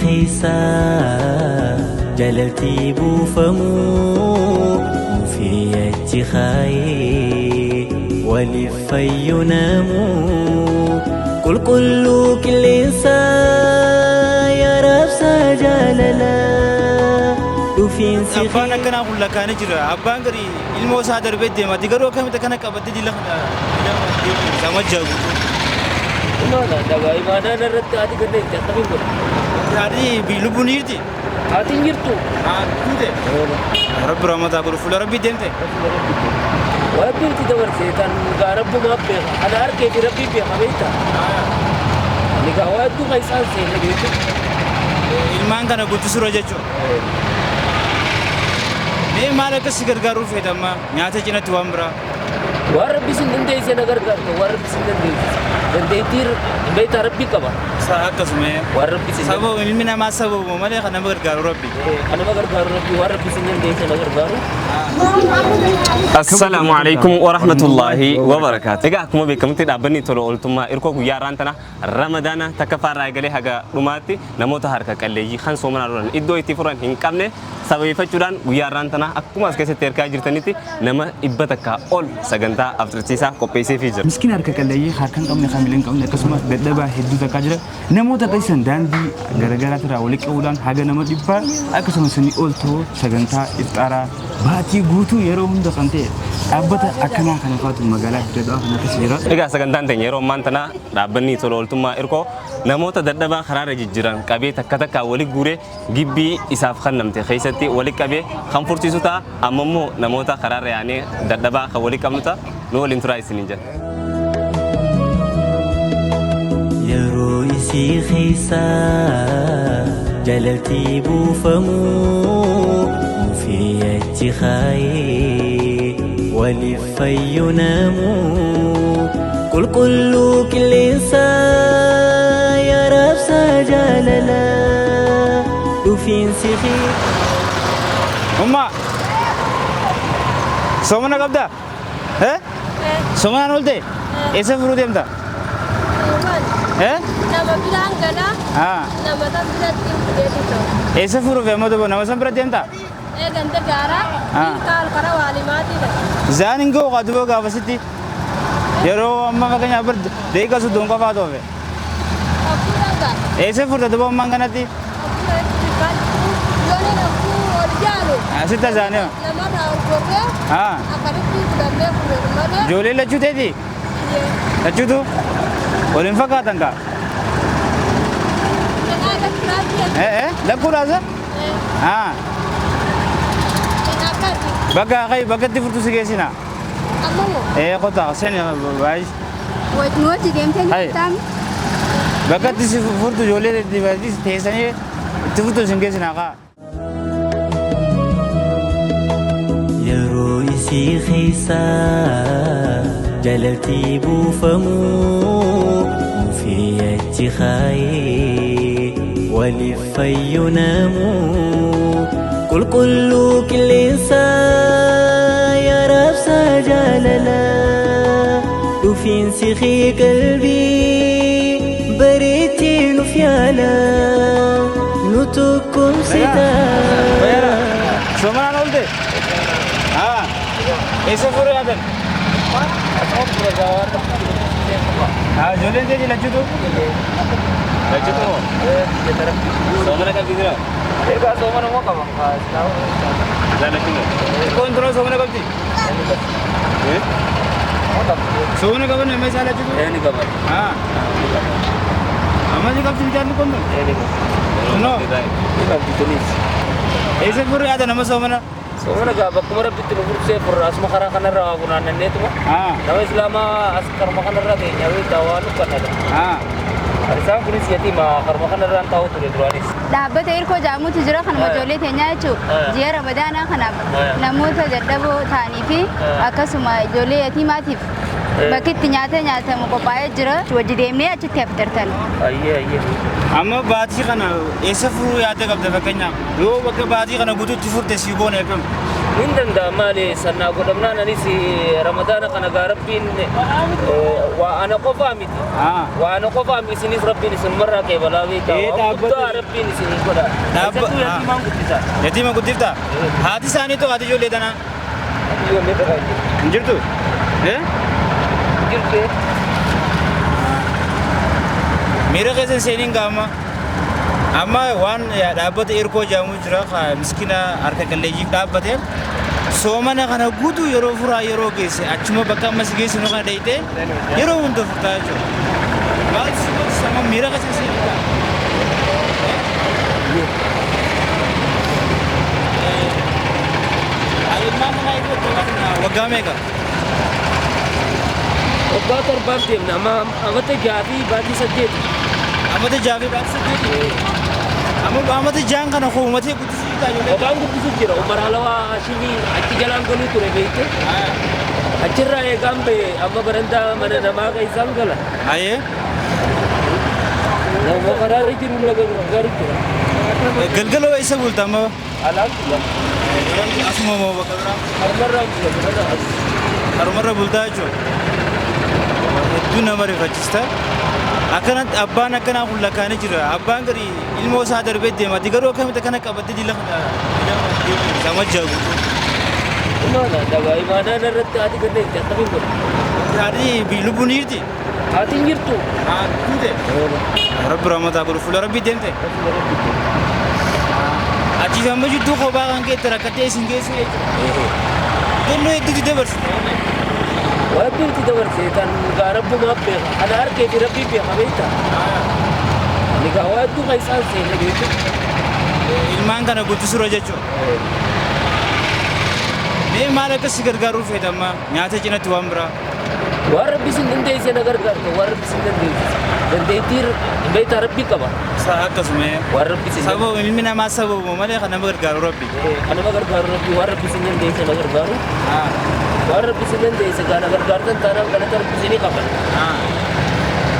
خيسا جلتي بوفمو مفيتي خاي ولفي ينامو كل كليسا يا رب سجللا دوفين سيخي أبانا كنا أقول لك أنا جرا أبان قري الموسى هذا البيت ما تقدروا كم تكنا كبدي دي لك سامج جاو ما لا دعوة ما أنا نرد هذه كده تكمل بقول هذه بيلو بنيرتي هذه نيرتو كده رب رحمة أقول فل ربي دينته وربي تدور سيطان رب ما بيه أنا أركي في ربي بيه ما بيتا نكاوات تو كيسان سيل بيتو ilman kana guutu sura jechuudha. Mee maal akka si gargaaruu feetama nyaata cinatti waan biraa. Warra bisin dandeessee na gargaartu warra bisin dandeettii beektaa rabbi qaba. Akkasuma warra bisin sababa ilmi namaa sababa malee kan nama gargaaru rabbi. Kan nama gargaaru rabbi warra bisin dandeessee na gargaaru. السلام عليكم ورحمة الله وبركاته. إجا كم بكم تدابني تلو ألتما إركو ياران تنا رمضان تكفار راجلي هجا رماتي نموت هارك كله يخان سومنا رون إدو إتفران هنكمله سبب فجران ياران تنا أكو ماسك ستيركا جرتنيتي نما إبتك أول سجنتا أفترتيسا كوبيسي فيجر. مسكين هارك كله يخاركن كم نخاملين كم نكسمة بدبا هدو تكاجر نموت كيسان داندي غرغرة تراولك أولان هجا نموت إبا أكسمة سني أولتو سجنتا إفتارا باتي غوتو يروم دكانتي أبدا أكنا خنفات المجالات جدا أنا كسيرة. إجا سجنتان تنيرو مانتنا رابني تلو ألتما إركو نموت دردبا خرار جيران كابي تكتكا ولي غوري جيبي إساف خنم تخيستي ولي كابي خمفورتي سوتا أممو نموت خرار يعني دردبا خولي كمتا نو لينتراي سنينجا يا رويسي خيسا جلتي بوفمو مفيتي خاي ولفي ينامو كل كليسا يا رب سجللا دوفين سيخي أمّا سومنا كبدا ها سومنا نولده إيش فرودي أمدا ها nama bilang gana nama tak bilang tim إيش فرو في أمدا بنا مسام برادي أمدا ganda gara kal kara wali mati dah زانين جو قادو قافستي يرو أمّا مكاني أبر ديكا سودون كفاتو في aku naga إيش فرو تدبو أمّا كناتي lone aku orjalo سيتا زانيو nama tahu korbe akan itu sudah mepur mana جولي لجو تدي لجو تو ولين فكات أنكا ada kerja لا كورازا enakan بقى خي بقى تفرتو سجيسنا kamu قطع سنة بايش wait no jigem Hai. tam بقى تفرتو جولي دي بايش تيساني تفرتو سجيسنا كا يا رويسي خيسا جلتي بوفمو مفيتي خاي ولفي ينامو كل كليسا يا رب سجللا دوفين سيخي قلبي بريتي نفيالا نتوكم ستا سومنا نولده إيش فرو يا بن جولي دي لجو تو لجو تو سومنا كبيرة Eka soman mo ka bang tahu لا لجو كون ترى سومنا كبتي سومنا كبن ما يسال لجو ini kabar أما جي كبتي جانو كون ini نو ini kabar tulis إيش فرو يا ده نما سومنا soman ka bakumara bitin urse for asma khara kana ra kunan net mo nawa islama askar makana ra de nyawi tawalu kana Arisam kunis yati ma karma kana ran tahu tu ledroanis Dapat air ko jamu tujura kan majoli tenya cu jia Ramadana kan namu tajadabu thani fi akasuma joli yati matif bakit nyata mu ko paya jira wajib demne acu tiap tertan ayye أما بعدي كنا إيش فرو يا ده قبل فكنا يو بقى بعدي كنا قدوت تفور تسيبون يفهم من دندا مالي سنة قدمنا نسي رمضان كان ربين وأنا قفامي وأنا قفامي سنيس ربين سن مرة كيبلا بيتا ربين سني كذا يتيم قدير تا هذه ساني تو هذه جو ليدنا جرتو جرتو मेरे कैसे सेलिंग काम अम्मा वन डाबत एयरको जामु जरा मिस्किना आर्का कलेजी डाबते सोमना खाना गुदु यरो फुरा यरो कैसे अच्छुमा बक्का मस कैसे नुका देते यरो उनको फुटा जो बात sama मेरा कैसे सेलिंग आयुष मामला itu वगामेगा وباطر بابتي من أمام أمتى جابي بادي سجيت أمتى جابي بادي سجيت أمتى جان كنا خو أمتى كنت سجيت أجل وكان كنت سجيت ومر هلا شيني أتي جلان كلو ترى بيته أشرا يكام بي أما برندا من نما كيسان كلا أيه نما قرار يجري ولا قرار गलगलो ऐसा बोलता मैं अल्हम्दुलिल्लाह असमो मो बकरा हर मर्रा बोलता है जो दुना मरे फचिस्ता अकनत अब्बान अकना कुल्ला काने जिरा अब्बान करी इल्मो सादर बेदे मति करो कम तकना कबद्दे दिला समझ जाओ mana dawai mana narat adi gede tapi kok hari bilu bunir ti ati ngirtu tu de rabb rahmat akul fula rabbi dente aji sama jutu ko ba kan ke terakate singe se dono itu tidak bersih wabin tidak bersih kan garab mabe ada ar ke rabbi be habita ni gawa tu kaisal se ne gitu ilman kana gutu suraja cho me mala ka sigar garu fe damma nyata jina tuambra warabbi sindende se nagar gar warabbi sindende dende tir be tarabbi kaba sahakas me warabbi sindende sabo ilmina ma sabo mala kana magar garu rabbi ana magar garu rabbi warabbi sindende se nagar garu warabbi sindende se nagar gar tan tanam kana tarabbi sini kaba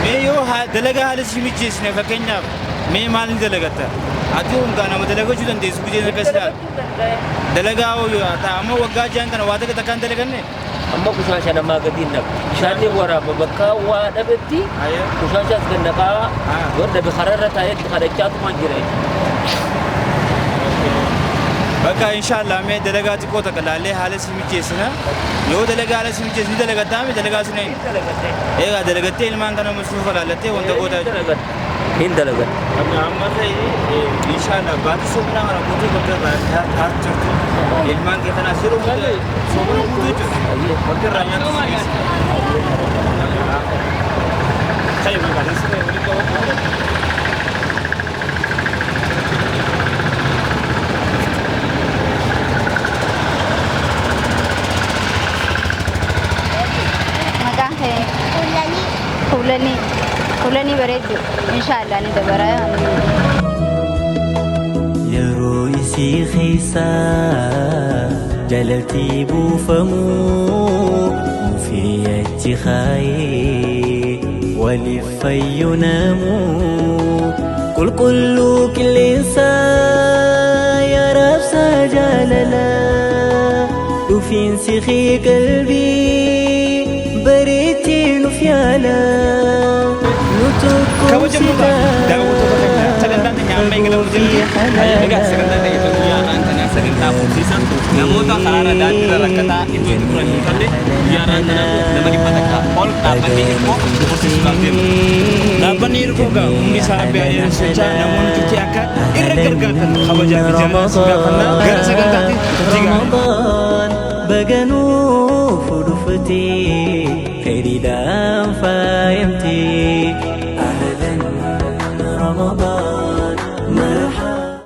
me yo ha dalaga halis mijis ne fakenya me mal dalagata atun kana madalaga judan desu kuje kasla dalaga o ta amma wagga jan kana wada ka takan dalaga ne amma kushasha na magadin nak shani wara babaka wa dabati kushasha ganna ka wanda bi khararata yadda kada kyatu manjire baka inshallah me dalaga ti ko ta kala le halis mijis na yo dalaga halis mijis ni dalaga ta me dalaga sune ega dalaga te ilman kana musufa lalate wanda ko ta hin dalaga amma sai inshallah baat sumna ngara ko ko ta ba ta churtu ilman ke kana siru mo somno ko to ko ranya sai ma kana sai wali ko مكان خولاني بريد إن شاء الله ندبرها يا رويسي خيسا جلتي بوفمو وفي خاي ولفي ينامو كل إنسان يا رب سجلنا وفين سخي قلبي بريتي نفيانا kamu jemput dah waktu tu sedang tanya nyamai kalau jadi agak sedang tanya itu ya antara sedang tahu sisa namun tak salah dan dalam kata itu kurang kali ya antara nama di pada kapal dapat diinfo kursus kaltim dapat diinfo kau misalnya biaya suca namun cuci akak irregarkan kamu jadi jangan suka kena gara sedang tadi tiga baganu fudufuti khairidam fayamti رمضان مرحبا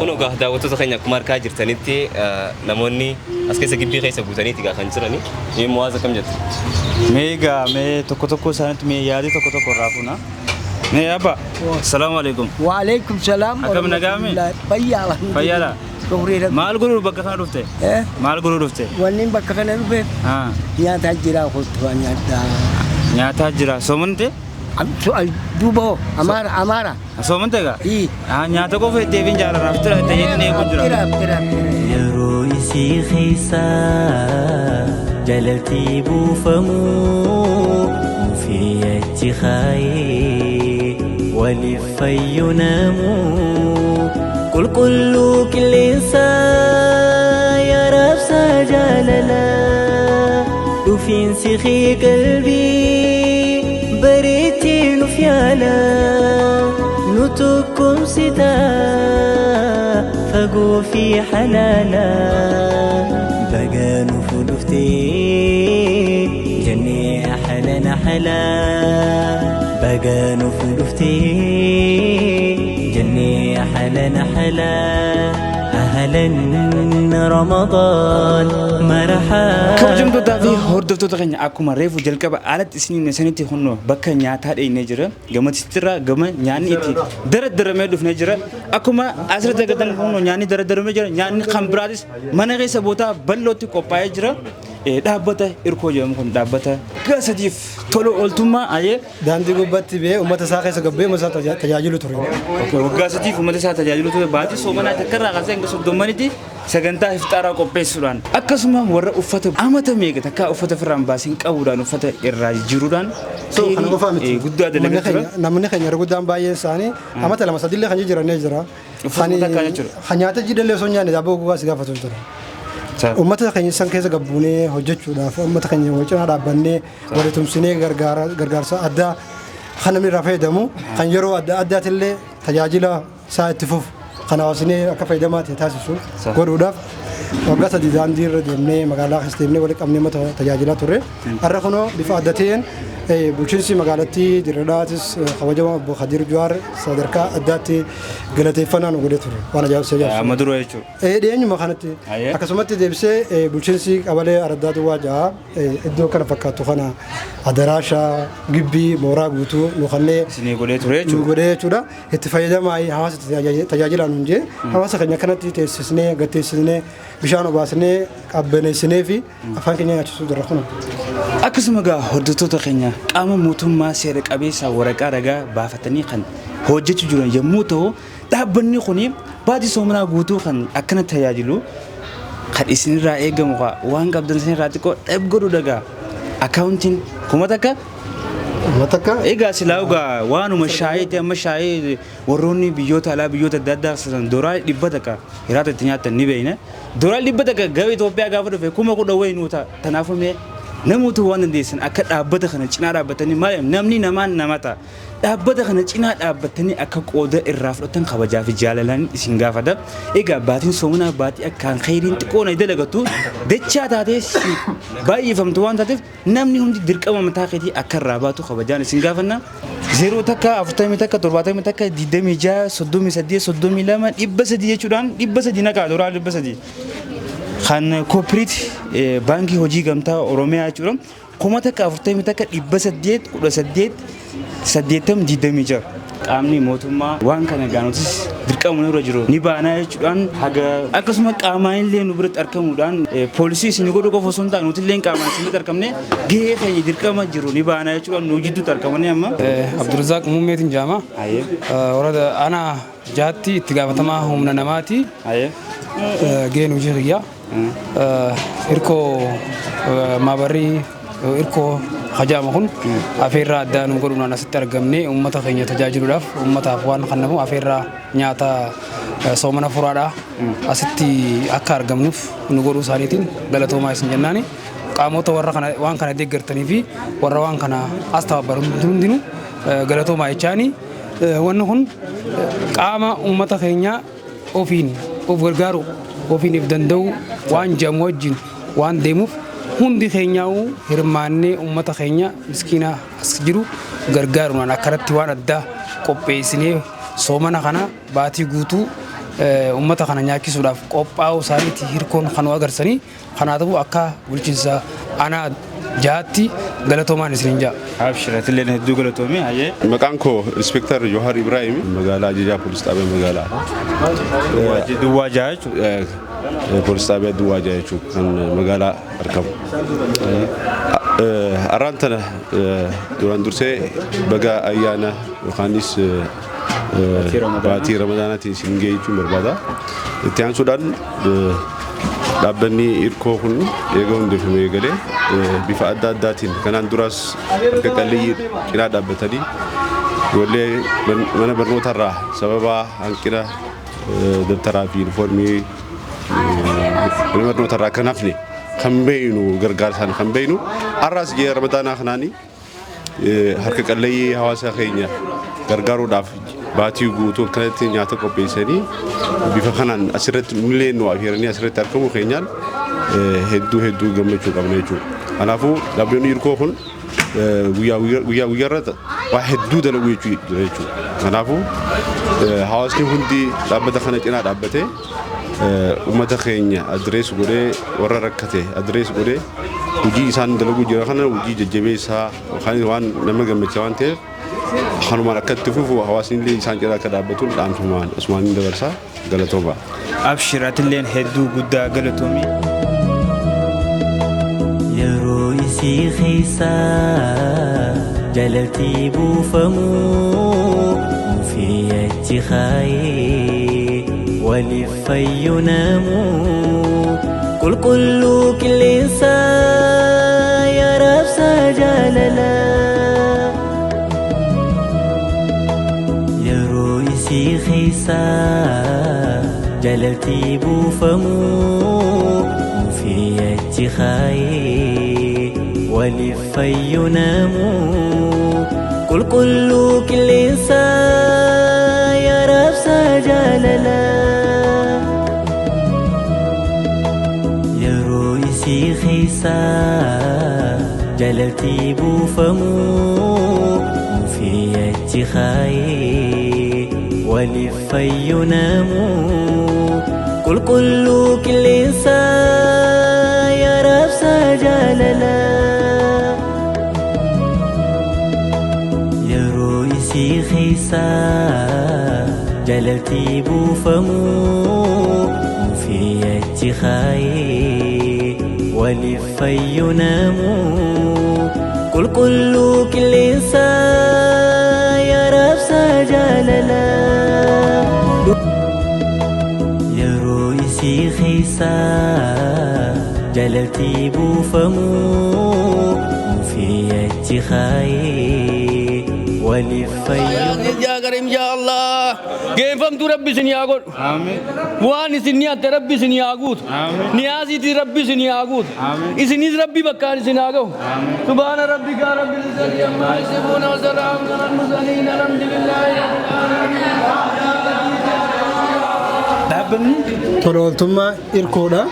كنوا قاعد وتوصل خينا كمار كاجر تانيتي نموني أسكت سكيب بيخي سبوتاني تيجا خنسراني مي موازا كم جت ميجا مي توكو سانت مي يادي توكو رافونا مي أبا السلام عليكم وعليكم السلام أكمل نجامي بيالا بيالا مال غرور بكا كان رفته مال غرور رفته ونين بكا كان رفته يا تاجرا خطوة يا نياتا جرا سومنتي دوبو أمارة Soomantega? إيه Nyaata qofa itti eebiin jaalaraaf tura itti jedhanii eeguu jira. يا رويسي خيسا جلتي بوفمو وفي خاي ولفي ينامو كل كل إنسان يا رب سجلنا وفين سخي قلبي بريتي نفيانا نتكم ستا فقو في حلالا بقى نفلفتي جني حلنا حلا بقى نفلفتي جني حلنا حلا أهلا رمضان مرحبا Kabajamtoota fi hordoftoota keenya akkuma reefu jalqaba alatti isiniin isinitti hunno bakka nyaataa dheenyee jira gamatittirraa gama nyaanni itti daradaramee dhufnee jira akkuma asirratti agartan hunno nyaanni daradaramee jira nyaanni kan biraatis mana keessa bootaa bal'ootti qophaa'ee jira dhaabbata irkoo jedhamu kun dhaabbata gaasatiif tolu ooltummaa ayee daandii gubbaatti bee uummata isaa keessa gabbee uummata isaa tajaajilu ture. waggaasatiif uummata isaa tajaajilu ture baatii soomanaa takkarraa kaasee hanga soddommanitti sagantaa iftaaraa qopheessuudhaan akkasuma warra uffata amata meeqa takka uffata firraan baasiin qabuudhaan uffata irraa jiruudhaan Kana qofaa miti. guddaa dalagaa jira. Namni keenya yeroo guddaan baay'een isaanii amata lama sadillee kan jiranii jira. Uffata takkaa jechuudha. Nyaata jidallee osoo nyaanne daabboo gogaa si gaafatu ture. Uummata keenya san keessa gabbuunee hojjechuudhaaf uummata keenya cinaa dhaabbannee wali tumsinee gargaarsa addaa kan namni irraa fayyadamu kan yeroo adda addaatillee tajaajila isaa itti fufu kan hawaasni akka fayyadamaa ta'e taasisu godhuudhaaf waggaa sadii daandii irra deemnee magaalaa keessa deemnee walitti qabnee uummata tajaajilaa turre. Har'a kunoo bifa adda ta'een bulchiinsi magaalattii Dirreedhaatis kabajamaa obbo Khadiir Juwaar sadarkaa addaatti galateeffannaa nu godhee ture waan ajaa'ibsiisaa. Amma dura jechuudha. Dhiyeenyuma kanatti akkasumatti deebisee bulchiinsi qabalee araddaa duwwaa ja'a iddoo kana fakkaatu kana adaraasha gibbii mooraa guutuu nu kannee Isinii godhee ture nu jechuudha. godhee jechuudha. Itti fayyadamaa hawaasa tajaajilaa nuun jee hawaasa keenya kanatti teessisnee gatteessisnee bishaan obaasnee qabbaneessinee fi afaan keenya nyaachisuu jira kun. Akkasuma gaa hordoftoota keenya qaama mootummaa seera qabeessa waraqaa ragaa baafatanii kan hojjechuu jiran yommuu ta'u dhaabbanni kun baatii soomanaa guutuu kan akkana tajaajilu kan isinirraa eegamu waan qabdan isinirraa xiqqoo dhab godhu dhagaa akkaawuntiin kuma takka egaa silaa ugaa waanuma shaayii amma shaayii warroonni biyyoota alaa biyyoota adda addaa san doolaara 100 takka hiraata itti nyaatan ni beeyna doolaara 100 takka gabaa Itoophiyaa gaafa dhufe 10,000 wayii nuuta tanaafuu mee namoota waan dandeessan akka dhaabbata kana cinaa dhaabbatanii maal namni namaan namata dhaabbata kana cinaa dhaabbatanii akka qooda irraa fudhatan kabajaa fi jaalalaan isin gaafata egaa baatiin soomanaa baatii akkaan khayriin xiqqoo na dalagatu dachaa taatee baay'ifamtu waan taateef namni hundi dirqama mataa keetii akka irraa baatu kabajaan isin gaafanna 0 takka 40 takka 70 takka 26 38 32 300 jechuudhaan 300 naqaa doolaara 300 kan koopiriit baankii hojii gamtaa oromiyaa jechuudha kuma takka 40 takka 818 80 qaamni mootummaa waan kana gaanutis dirqama nurra jiru ni baanaa jechuudhaan haga akkasuma qaamaan illee nu biratti argamuudhaan poolisii isin godhu qofa osoo hin taane nuti illee qaamaan isin biratti argamne gahee keenya dirqama jiru ni baanaa jechuudhaan nu jidduutti argamanii amma. Abdurrazaaq Muummeetiin jaama. Warada ana jaatti itti gaafatamaa humna namaati. Gaheen hojii xiyyaa. Irkoo maabarrii irkoo hajaama kun afeerraa addaa nu godhuudhaan asitti argamne uummata keenya tajaajiluudhaaf uummataaf waan kennamu afeerraa nyaata soomana furaadhaa asitti akka argamnuuf nu godhuu isaaniitiin galatoomaa isin jennaani qaamota warra kana waan kana deeggartanii fi warra waan kana as tababbaru hundinuu galatoomaa jechaani wanni kun qaama uummata keenya ofiin of gargaaru ofiin if danda'u waan jedhamu wajjin waan deemuuf hundi keenyaa'uu hirmaannee uummata keenya miskiina as jiru gargaaruudhaan akkanatti waan addaa qopheessinee soomana kana baatii guutuu uummata kana nyaachisuudhaaf qophaa'uu isaaniitti hirkoon kan agarsanii kanaafuu akka bulchiinsa aanaa jaatti galatoomaan isin jaa. Abshiratillee hedduu galatoomee hayyee. Maqaan koo Inspektar Johar Ibrahim magaalaa Ajajaa Poolis Xaabaa magaalaa. Duwwaa jaa jechuudha. Poolis Xaabaa Duwwaa jaa jechuudha kan magaalaa argamu. أرانتنا دوران درسي بقى أيانا وخانيس باتي رمضاناتي سنجي تمر بعدا تيان سودان دابني إركوهن يجون دفعوا يجلي بفعل داتين كان دراس كقليل كنا دابتني ولا من برنو ترى سببا عن كنا دبترا في الفورمي من برنو ترى كنافني خمبينو غرغار سان خمبينو الراس جي رمضان خناني هرك قلي حواسا خينيا غرغارو داف باتي غوتو كنتي نياتا كوبيسني بفخنان اسرت مليون وافيرني اسرت تركمو خينيال هدو غمچو قبنيچو انافو دابيون يركوخن ويا رت واحد دود لويچو يچو انافو حواسني هندي دابته خنچنا دابته ummata keenya adres godhe warra rakkate adres godhe hojii isaan dalagu jira kana hojii jajjabeessaa kan waan nama gammachiisa waan ta'eef kanuma akkatti fufu hawaasni illee isaan jira akka dhaabbatu dhaamsumaan Usmaaniin dabarsaa galatooma. Abshiratilleen hedduu guddaa galatoomi. Yeroo isii keessaa jalaltii buufamuu mufiyyatti kaayee. ولفي يناموا كل كليسا يا رب سجللا يا رويسي خيسا جلتي بوفمو في اتخاي ولفي يناموا كل كليسا يا رب سجللا خيسا جلتي بوفمو في اتخاي ولفي ينامو كل كليسا يا رب سجللا يا رويسي خيسا جلتي بوفمو في اتخاي ولفي يناموا كل كليسا يا رب سجللا يا رويسي خيسا جلتي بوفمو في اتخاي ولفي يا كريم يا الله كيف فهمت ربي سنياغود آمين وان سنيات ربي سنياغود آمين نيازي دي ربي سنياغود آمين إسني ربي بكار سنياغو سبحان ربك رب العزة عما يصفون وسلام على المرسلين الحمد لله رب العالمين dhaabbanni tola ooltummaa irkoodha.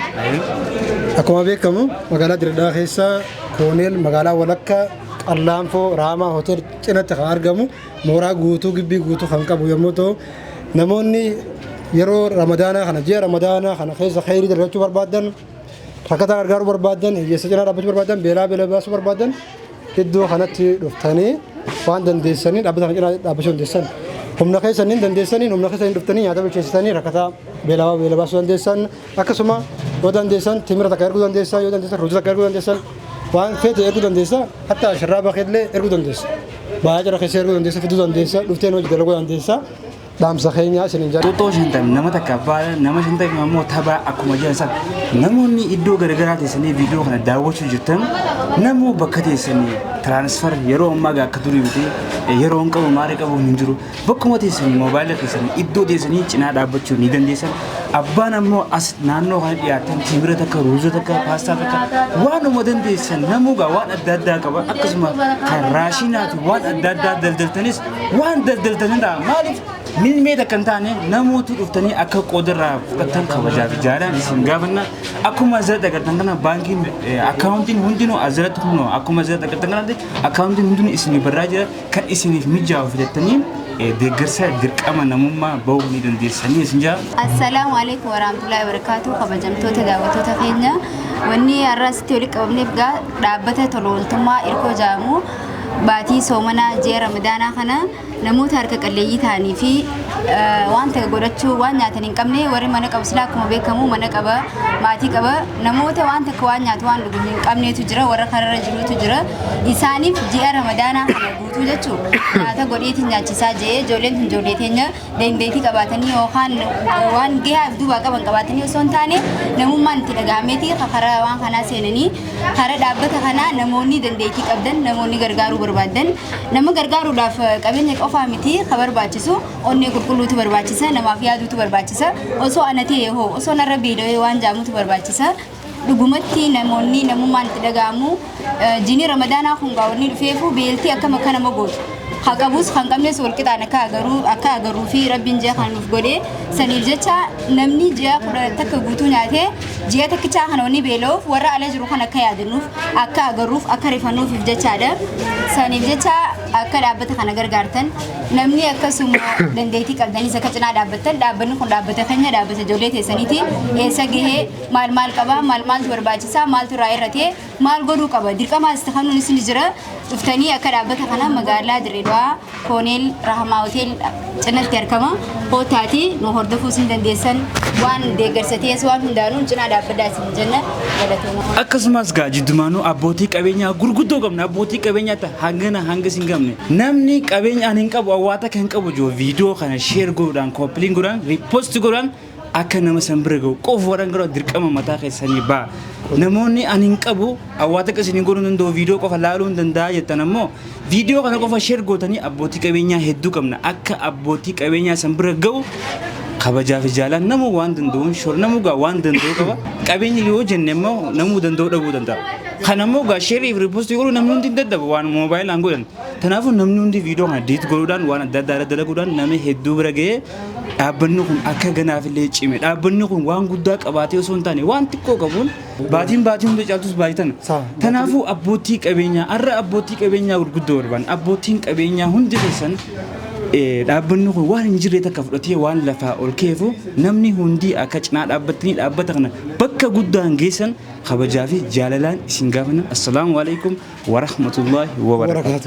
Akkuma beekamu magaalaa Dirreedhaa keessaa kooneel magaalaa walakkaa Allaanfoo Raamaa hotel cinatti kan argamu mooraa guutuu gibbii guutuu kan qabu yommuu ta'u namoonni yeroo ramadaanaa kana ji'a ramadaanaa kana keessa khayrii dalagachuu barbaadan rakkata gargaaruu barbaadan hiyyeessa cinaa dhaabbachuu barbaadan beelaa baasuu barbaadan iddoo kanatti dhuftanii waan dandeessanii dhaabbata kana cinaa dhaabbachuu dandeessan humna keessaniin dandeessanii humna keessaniin dhuftanii nyaata bilcheessitanii rakkata beelaa baasuu dandeessan akkasuma yoo dandeessan timira takka erguu dandeessan yoo dandeessan ruuza takka erguu dandeessan waan feete erguu dandeessa hatta sharraa bakeellee erguu dandeessa baay'ee jara keessa erguu dandeessa fiduu dandeessa dhufteen hojii dalaguu dandeessa dhaamsa keenya isiniin jedhu. Xuuxoo shantan nama takka baala nama shantan immoo taphaa akkuma jiran namoonni iddoo garaagaraa teessanii viidiyoo kana daawwachuu jirtan namoo bakka teessanii tiraansfer yeroo ammaa akka durii miti yeroo hin qabu maali qabu hin jiru bakkuma teessanii moobaayila keessanii iddoo teessanii cinaa dhaabbachuu ni dandeessan abbaan ammoo as naannoo kana dhiyaatan timira takka ruuza takka paastaa takka waanuma dandeessan namuugaa waan adda addaa qaba akkasuma kan raashinaa fi waan adda addaa daldaltanis waan daldaltanidha maaliif milmee takkan taane namoota dhuftanii akka qoodarraa fudhatan kabajaa fi jaalaan isin gaafanna akkuma asirratti agartan kana baankiin akkaawuntiin hundinuu asirratti kunoo akkuma asirratti agartan kanatti akkaawuntiin hundinuu isinii barraa jira kan isiniif mijaa'u fidattanii deeggarsa dirqama namummaa bahuu ni dandeessanii isin jaa. Assalaamu alaikum warahmatullahi wabarakatuh kabajamtoota daawwattoota keenya wanni har'aasitti walitti qabamneef gaa dhaabbata tola ooltummaa irkoo jedhamu baatii soomanaa ji'a ramadaanaa kana namoota harka qalleeyyii ta'anii fi wanta godhachuu waan nyaatan hin qabne warri mana qabu silaa akkuma beekamu mana qaba maatii qaba namoota wanta akka waan nyaatu waan dhugu hin qabneetu jira warra kararra jirutu jira isaaniif ji'a ramadaanaa kana guutuu jechuun nyaata godheetiin nyaachisaa jee ijoolleen tun ijoollee teenya dandeettii qabaatanii yookaan waan gahaa duubaa qaban qabaatanii osoo hin taane namummaan itti dhagahameeti karaa waan kanaa seenanii karaa dhaabbata kanaa namoonni dandeettii qabdan namoonni gargaaruu barbaadan nama gargaaruudhaaf qabeenya qofaa miti ka barbaachisu onnee qulqulluutu barbaachisa namaaf yaaduutu barbaachisa osoo anatee hoo osoo narra beela'ee waan jaamutu barbaachisa dhugumatti namoonni namummaan itti dhagahamu jiini ramadaanaa kun gaawwanni dhufeefu beeltii akkam akka nama gootu haqabus kan qabnes walqixaan akka agaruu fi rabbiin ji'a kan nuuf godhe saniif jecha namni ji'a kudha takka guutuu nyaatee ji'a takkichaa kana wanni beela'uuf warra ala jiru kan akka yaadannuuf akka agaruuf akka rifannuufiif jechaadha saniif jecha akka dhaabbata kana gargaartan namni akkasuma dandeettii qabdanis akka cinaa dhaabbattan dhaabbanni kun dhaabbata keenya dhaabbata ijoollee teessaniiti eessa gahee maal qaba maaltu barbaachisaa maaltu irraa irratee maal godhuu qaba dirqamaas tahanuun isin jira dhuftanii akka dhaabbata kana magaalaa Dirreedawaa Kooneel Rahamaa Hotel cinatti argama hootaati nu hordofuu isin dandeessan waan deeggarsatees waan hundaanuun cinaa dhaabbadaa isin jenna galatooma. Akkasumas gaa jiddumaanuu abbootii qabeenyaa gurguddoo qabna abbootii qabeenyaa hanga isin qabne namni qabeenya ani hin qabu awwaata kan qabu joo viidiyoo kana sheer godhuudhaan kooppiliin godhuudhaan riipoost godhuudhaan akka nama san bira gahu qofa warran gara dirqama mataa keessanii baa namoonni ani hin qabu awwaata qasanii godhuu danda'u viidiyoo qofa laaluu hin danda'a jettan ammoo viidiyoo kana qofa sheer gootanii abbootii qabeenyaa hedduu qabna akka abbootii qabeenyaa san bira gahu kabajaa fi jaalaan namu waan danda'uun shor namu gaa waan danda'u qaba qabeenya yoo jenne immoo namuu danda'u dhabuu danda'a kan ammoo gaa sheerii fi riipoost godhuu namni hundi dadhaba waan moobaayilaan godhan kanaafuu namni hundi viidiyoo kana diit godhuudhaan waan adda addaa dalaguudhaan namni hedduu bira ga'ee dhaabbanni kun akka ganaaf illee cime dhaabbanni kun waan guddaa qabaatee osoo hin taane waan xiqqoo qabuun baatiin hunda caaltus baay'atan kanaafuu abbootii qabeenyaa har'a abbootii qabeenyaa gurguddoo barbaan abbootiin qabeenyaa hundi keessan dhaabbanni kun waan hin jirre takka fudhatee waan lafaa ol keefu namni hundi akka cinaa dhaabbatanii dhaabbata kana bakka guddaan geessan kabajaa fi jaalalaan isin gaafana assalaamu alaikum wa rahmatullahi wa barakatuh